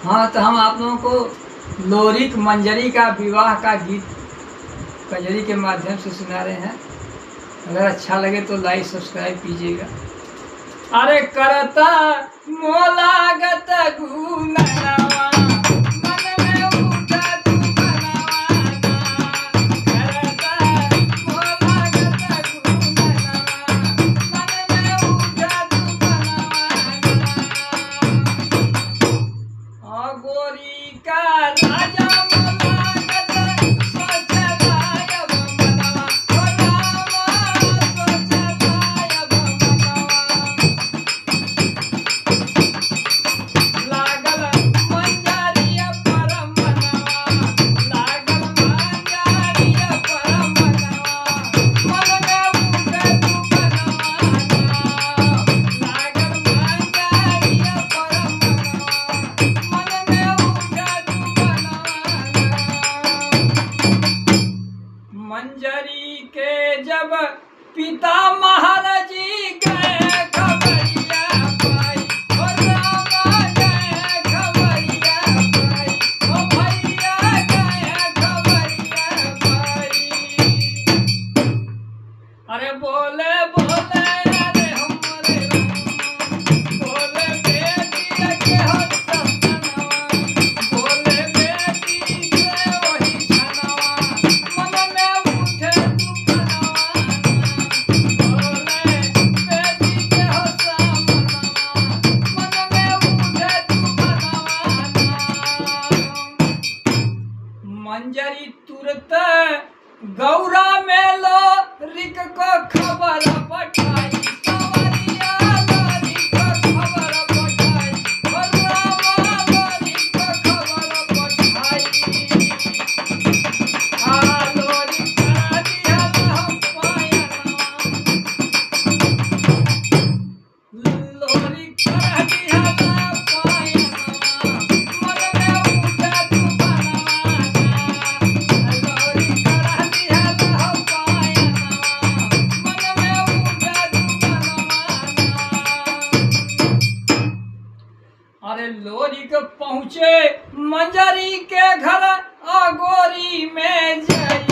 हाँ, तो हम आप लोगों को लोरिक मंजरी का विवाह का गीत कजरी के माध्यम से सुना रहे हैं। अगर अच्छा लगे तो लाइक सब्सक्राइब कीजिएगा। अरे करता मोलागत गुनवा मन में उठा तू बनवाना, करता मोलागत गुनवा मन में उठा तू बनवाना। गोरी का राजा मोलागत सोचलाय मनवा, ओ रामा सोचलाय मनवा। लागल मंजरिया पर मनवा, लागल मंजरिया पर मनवा, मन में उठे तू बनवाना, लागल मंजरिया पर मनवा, मन में उठे तू बनवाना। मंजरी के जब पिता महाराजी गए खबरिया पाई, ओ रामा गए खबरिया पाई, ओ भैया गए खबरिया पाई। अरे बोले बोले अरे हमरे राम, बोले बेटी के हो सपनवा, बोले बेटी के वही छनवा, मन में उठे तू बनवाना, बोले बेटी के हो सपनवा, मन में उठे तू बनवाना। मंजरी तुरत गौरा मेलो रिक को खबर पठाई, सवरिया लोरी को खबर पठाई, ओ रामा लोरी को खबर पठाई। आ लोरी करा दिया हम पायनवा, लोरी करा दिया पायनवा, मन में उठे तू बनवाना, लोरी करा दिया पायनवा, मन में उठे तू बनवाना। अरे लोरी के पहुँचे मंजरी के घर, अगोरी में जाई।